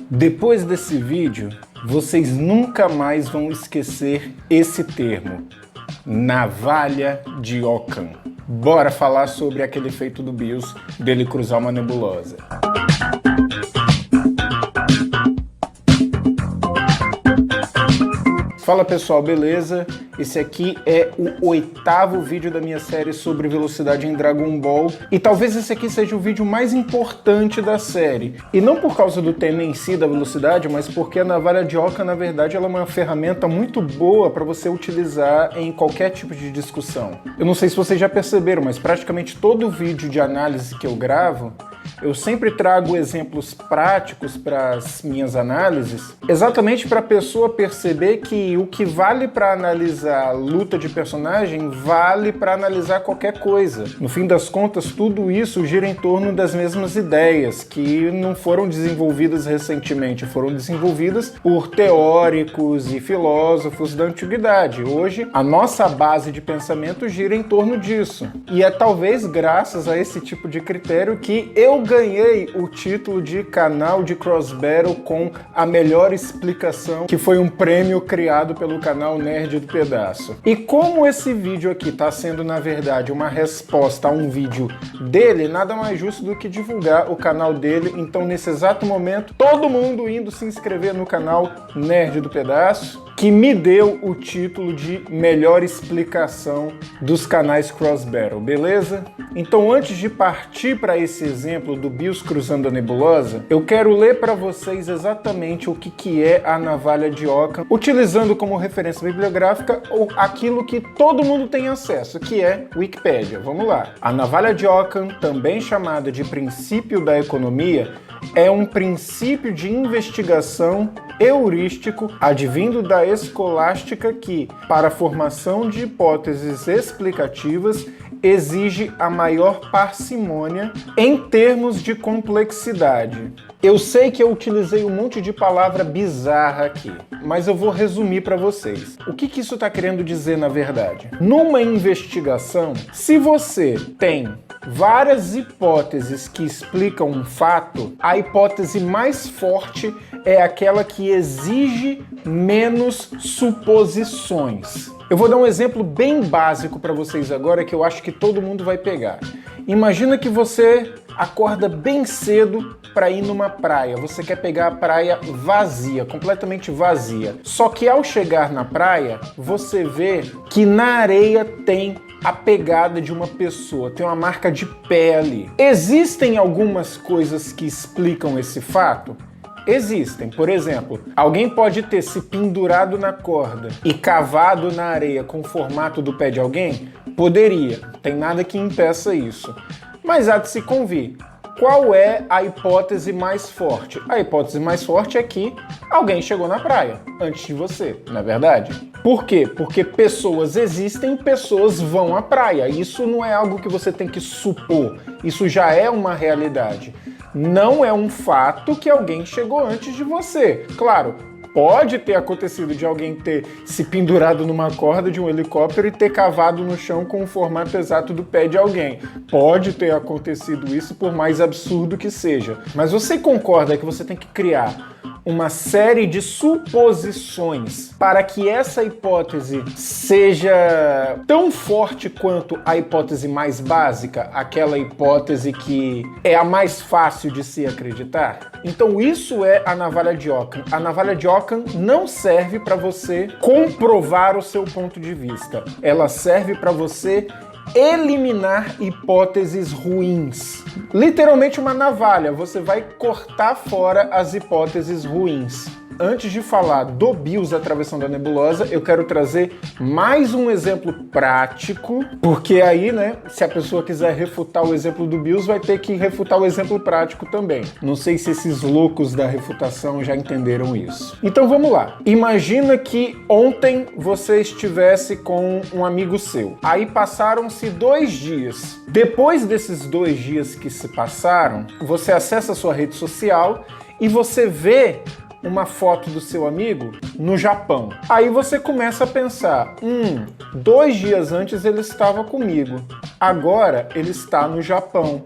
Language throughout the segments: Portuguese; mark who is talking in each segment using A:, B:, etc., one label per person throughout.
A: Depois desse vídeo, vocês nunca mais vão esquecer esse termo, navalha de Ockham. Bora falar sobre aquele efeito do BIOS dele cruzar uma nebulosa. Fala pessoal, beleza? Esse aqui é o 8º vídeo da minha série sobre velocidade em Dragon Ball e talvez esse aqui seja o vídeo mais importante da série. E não por causa do tema em si da velocidade, mas porque a navalha de Ockham, na verdade, ela é uma ferramenta muito boa para você utilizar em qualquer tipo de discussão. Eu não sei se vocês já perceberam, mas praticamente todo vídeo de análise que eu gravo, eu sempre trago exemplos práticos para as minhas análises, exatamente para a pessoa perceber que o que vale para analisar luta de personagem vale para analisar qualquer coisa. No fim das contas, tudo isso gira em torno das mesmas ideias, que não foram desenvolvidas recentemente, foram desenvolvidas por teóricos e filósofos da antiguidade. Hoje, a nossa base de pensamento gira em torno disso. E é talvez graças a esse tipo de critério que eu ganhei o título de canal de Cross Battle com a melhor explicação, que foi um prêmio criado pelo canal Nerd do Pedaço. E como esse vídeo aqui está sendo, na verdade, uma resposta a um vídeo dele, nada mais justo do que divulgar o canal dele. Então, nesse exato momento, todo mundo indo se inscrever no canal Nerd do Pedaço, que me deu o título de melhor explicação dos canais Cross Battle, beleza? Então, antes de partir para esse exemplo do BIOS cruzando a nebulosa, eu quero ler para vocês exatamente o que é a navalha de Ockham, utilizando como referência bibliográfica aquilo que todo mundo tem acesso, que é Wikipédia. Vamos lá. A navalha de Ockham, também chamada de princípio da economia, é um princípio de investigação heurístico advindo da escolástica que, para a formação de hipóteses explicativas, exige a maior parcimônia em termos de complexidade. Eu sei que eu utilizei um monte de palavra bizarra aqui, mas eu vou resumir para vocês. O que isso está querendo dizer na verdade? Numa investigação, se você tem várias hipóteses que explicam um fato, a hipótese mais forte é aquela que exige menos suposições. Eu vou dar um exemplo bem básico para vocês agora que eu acho que todo mundo vai pegar. Imagina que você acorda bem cedo para ir numa praia. Você quer pegar a praia vazia, completamente vazia. Só que ao chegar na praia, você vê que na areia tem a pegada de uma pessoa, tem uma marca de pé ali. Existem algumas coisas que explicam esse fato? Existem. Por exemplo, alguém pode ter se pendurado na corda e cavado na areia com o formato do pé de alguém? Poderia. Tem nada que impeça isso. Mas há de se convir. Qual é a hipótese mais forte? A hipótese mais forte é que alguém chegou na praia antes de você, não é verdade? Por quê? Porque pessoas existem, pessoas vão à praia. Isso não é algo que você tem que supor. Isso já é uma realidade. Não é um fato que alguém chegou antes de você. Claro, pode ter acontecido de alguém ter se pendurado numa corda de um helicóptero e ter cavado no chão com o formato exato do pé de alguém. Pode ter acontecido isso, por mais absurdo que seja. Mas você concorda que você tem que criar uma série de suposições para que essa hipótese seja tão forte quanto a hipótese mais básica, aquela hipótese que é a mais fácil de se acreditar? Então isso é a navalha de Ockham. A navalha de Ockham não serve para você comprovar o seu ponto de vista. Ela serve para você eliminar hipóteses ruins. Literalmente uma navalha, você vai cortar fora as hipóteses ruins. Antes de falar do BIOS atravessando a nebulosa, eu quero trazer mais um exemplo prático, porque aí, né, se a pessoa quiser refutar o exemplo do BIOS, vai ter que refutar o exemplo prático também. Não sei se esses loucos da refutação já entenderam isso. Então vamos lá. Imagina que ontem você estivesse com um amigo seu. Aí passaram-se 2 dias. Depois desses 2 dias que se passaram, você acessa a sua rede social e você vê uma foto do seu amigo no Japão. Aí você começa a pensar, 2 dias antes ele estava comigo, agora ele está no Japão.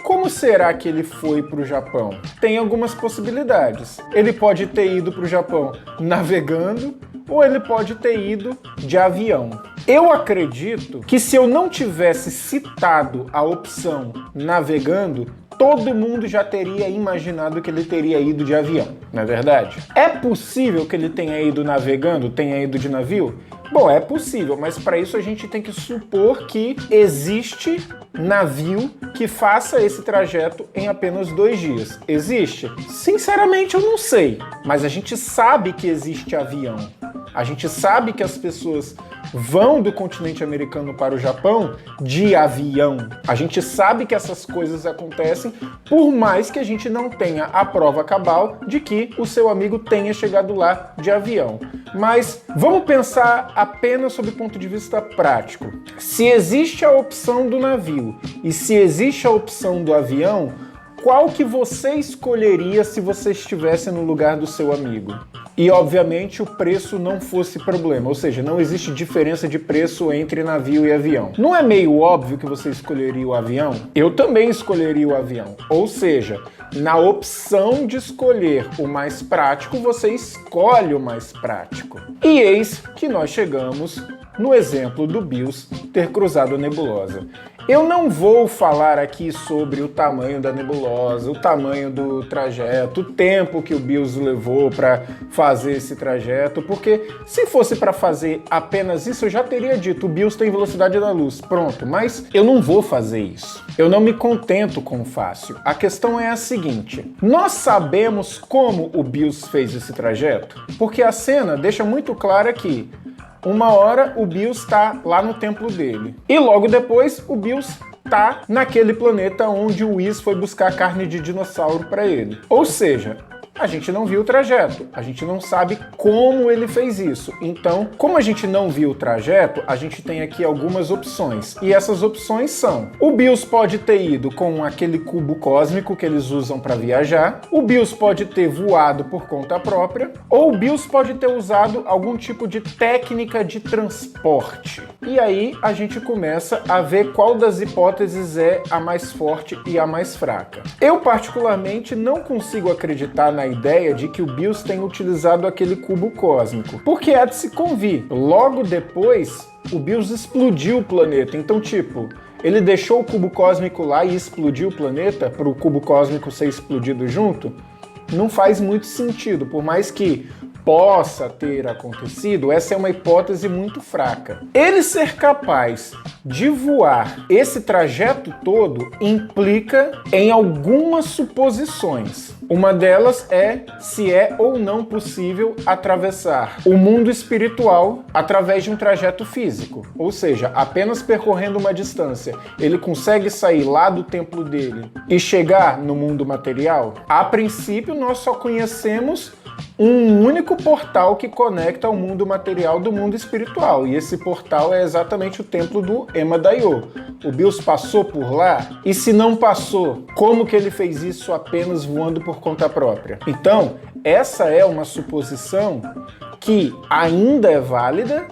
A: Como será que ele foi para o Japão? Tem algumas possibilidades. Ele pode ter ido para o Japão navegando, ou ele pode ter ido de avião. Eu acredito que se eu não tivesse citado a opção navegando, todo mundo já teria imaginado que ele teria ido de avião, não é verdade? É possível que ele tenha ido navegando, tenha ido de navio? Bom, é possível, mas para isso a gente tem que supor que existe navio que faça esse trajeto em apenas 2 dias. Existe? Sinceramente, eu não sei, mas a gente sabe que existe avião. A gente sabe que as pessoas vão do continente americano para o Japão de avião. A gente sabe que essas coisas acontecem, por mais que a gente não tenha a prova cabal de que o seu amigo tenha chegado lá de avião. Mas vamos pensar apenas sob o ponto de vista prático. Se existe a opção do navio e se existe a opção do avião, qual que você escolheria se você estivesse no lugar do seu amigo? E, obviamente, o preço não fosse problema, ou seja, não existe diferença de preço entre navio e avião. Não é meio óbvio que você escolheria o avião? Eu também escolheria o avião. Ou seja, na opção de escolher o mais prático, você escolhe o mais prático. E eis que nós chegamos no exemplo do Bills ter cruzado a nebulosa. Eu não vou falar aqui sobre o tamanho da nebulosa, o tamanho do trajeto, o tempo que o Bills levou para fazer esse trajeto, porque se fosse para fazer apenas isso, eu já teria dito, o Bills tem velocidade da luz, pronto, mas eu não vou fazer isso. Eu não me contento com o fácil. A questão é a seguinte, nós sabemos como o Bills fez esse trajeto, porque a cena deixa muito clara que uma hora o Bills está lá no templo dele. E logo depois o Bills está naquele planeta onde o Whis foi buscar carne de dinossauro para ele. Ou seja, a gente não viu o trajeto, a gente não sabe como ele fez isso. Então, como a gente não viu o trajeto, a gente tem aqui algumas opções. E essas opções são: o Bills pode ter ido com aquele cubo cósmico que eles usam para viajar, o Bills pode ter voado por conta própria, ou o Bills pode ter usado algum tipo de técnica de transporte. E aí a gente começa a ver qual das hipóteses é a mais forte e a mais fraca. Eu particularmente não consigo acreditar na ideia de que o Bills tenha utilizado aquele cubo cósmico, porque há de se convir. Logo depois, o Bills explodiu o planeta, então tipo, ele deixou o cubo cósmico lá e explodiu o planeta para o cubo cósmico ser explodido junto? Não faz muito sentido, por mais que possa ter acontecido, essa é uma hipótese muito fraca. Ele ser capaz de voar esse trajeto todo implica em algumas suposições. Uma delas é se é ou não possível atravessar o mundo espiritual através de um trajeto físico. Ou seja, apenas percorrendo uma distância, ele consegue sair lá do templo dele e chegar no mundo material? A princípio, nós só conhecemos um único portal que conecta o mundo material do mundo espiritual, e esse portal é exatamente o templo do Ema-Daioh. O Bills passou por lá? E se não passou, como que ele fez isso apenas voando por conta própria? Então, essa é uma suposição que ainda é válida,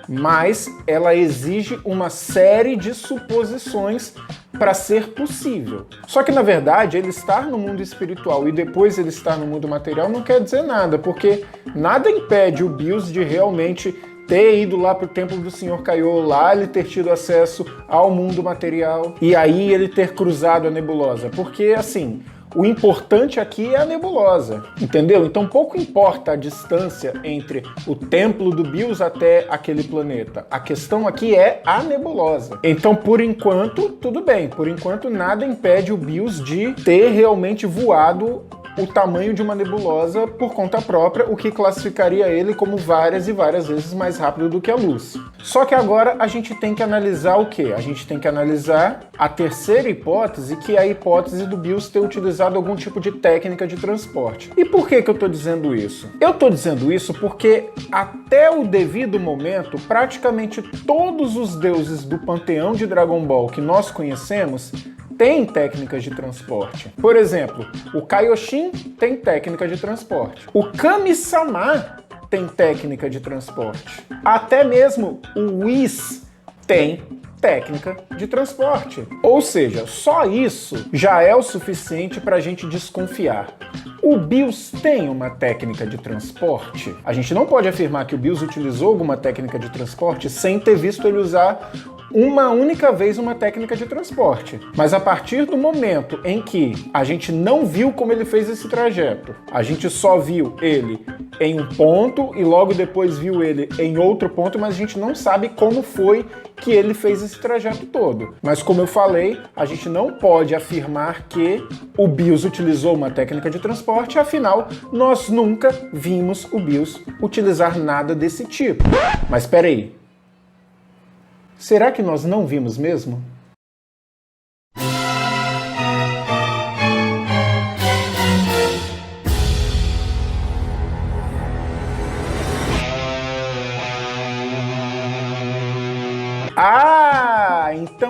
A: mas ela exige uma série de suposições para ser possível. Só que, na verdade, ele estar no mundo espiritual e depois ele estar no mundo material não quer dizer nada, porque nada impede o Bills de realmente ter ido lá pro templo do Sr. Kaiô, lá ele ter tido acesso ao mundo material e aí ele ter cruzado a nebulosa. Porque, assim, o importante aqui é a nebulosa, entendeu? Então pouco importa a distância entre o templo do Bills até aquele planeta. A questão aqui é a nebulosa. Então, por enquanto, tudo bem. Por enquanto, nada impede o Bills de ter realmente voado o tamanho de uma nebulosa por conta própria, o que classificaria ele como várias e várias vezes mais rápido do que a luz. Só que agora a gente tem que analisar o quê? A gente tem que analisar a terceira hipótese, que é a hipótese do Bills ter utilizado algum tipo de técnica de transporte. E por que eu estou dizendo isso? Eu estou dizendo isso porque até o devido momento, praticamente todos os deuses do panteão de Dragon Ball que nós conhecemos tem técnicas de transporte. Por exemplo, o Kaioshin tem técnica de transporte. O Kami-sama tem técnica de transporte. Até mesmo o Whis tem técnica de transporte. Ou seja, só isso já é o suficiente para a gente desconfiar. O Bills tem uma técnica de transporte? A gente não pode afirmar que o Bills utilizou alguma técnica de transporte sem ter visto ele usar uma única vez uma técnica de transporte. Mas a partir do momento em que a gente não viu como ele fez esse trajeto, a gente só viu ele em um ponto e logo depois viu ele em outro ponto, mas a gente não sabe como foi que ele fez esse trajeto todo. Mas como eu falei, a gente não pode afirmar que o Bills utilizou uma técnica de transporte, afinal, nós nunca vimos o Bills utilizar nada desse tipo. Mas espera aí. Será que nós não vimos mesmo?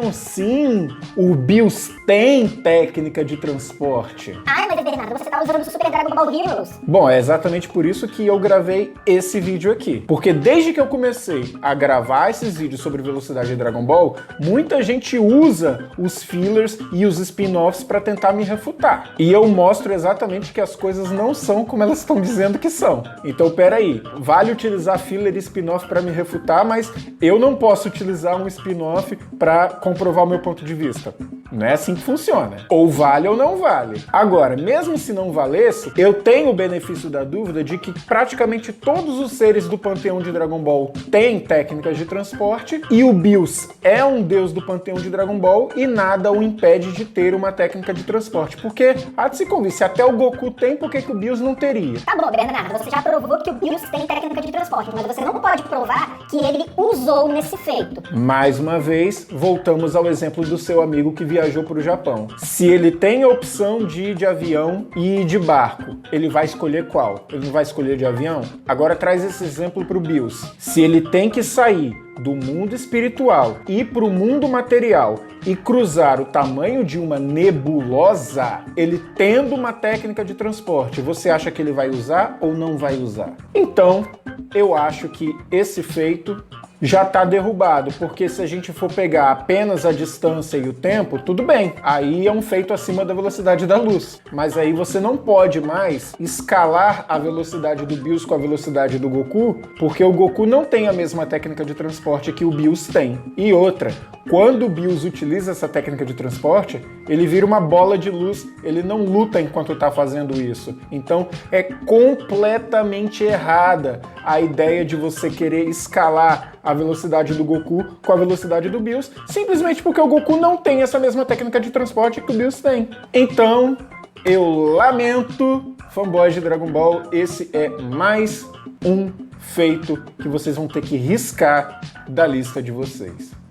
A: Então sim, o Bills tem técnica de transporte.
B: Ai, mas Bernardo, você tá usando o Super Dragon Ball Heroes.
A: Bom, é exatamente por isso que eu gravei esse vídeo aqui. Porque desde que eu comecei a gravar esses vídeos sobre velocidade de Dragon Ball, muita gente usa os fillers e os spin-offs para tentar me refutar. E eu mostro exatamente que as coisas não são como elas estão dizendo que são. Então, peraí, vale utilizar filler e spin-off para me refutar, mas eu não posso utilizar um spin-off para comprovar o meu ponto de vista. Não é assim que funciona. Ou vale ou não vale. Agora, mesmo se não valesse, eu tenho o benefício da dúvida de que praticamente todos os seres do panteão de Dragon Ball têm técnicas de transporte e o Bills é um deus do panteão de Dragon Ball e nada o impede de ter uma técnica de transporte. Porque, há de se convir, se até o Goku tem, por que o Bills não teria?
B: Tá bom, Bernardo, você já provou que o Bills tem técnica de transporte, mas você não pode provar que ele usou nesse feito.
A: Mais uma vez, voltamos ao exemplo do seu amigo que viajou para o Japão. Se ele tem a opção de ir de avião e de barco, ele vai escolher qual? Ele não vai escolher de avião? Agora traz esse exemplo para o Bills. Se ele tem que sair do mundo espiritual e para o mundo material e cruzar o tamanho de uma nebulosa, ele tendo uma técnica de transporte, você acha que ele vai usar ou não vai usar? Então, eu acho que esse feito já está derrubado, porque se a gente for pegar apenas a distância e o tempo, tudo bem, aí é um feito acima da velocidade da luz, mas aí você não pode mais escalar a velocidade do Bills com a velocidade do Goku, porque o Goku não tem a mesma técnica de transporte que o Bills tem. E outra, quando o Bills utiliza essa técnica de transporte, ele vira uma bola de luz, ele não luta enquanto está fazendo isso. Então é completamente errada a ideia de você querer escalar a velocidade do Goku com a velocidade do Bills, simplesmente porque o Goku não tem essa mesma técnica de transporte que o Bills tem. Então, eu lamento, fanboys de Dragon Ball, esse é mais um feito que vocês vão ter que riscar da lista de vocês.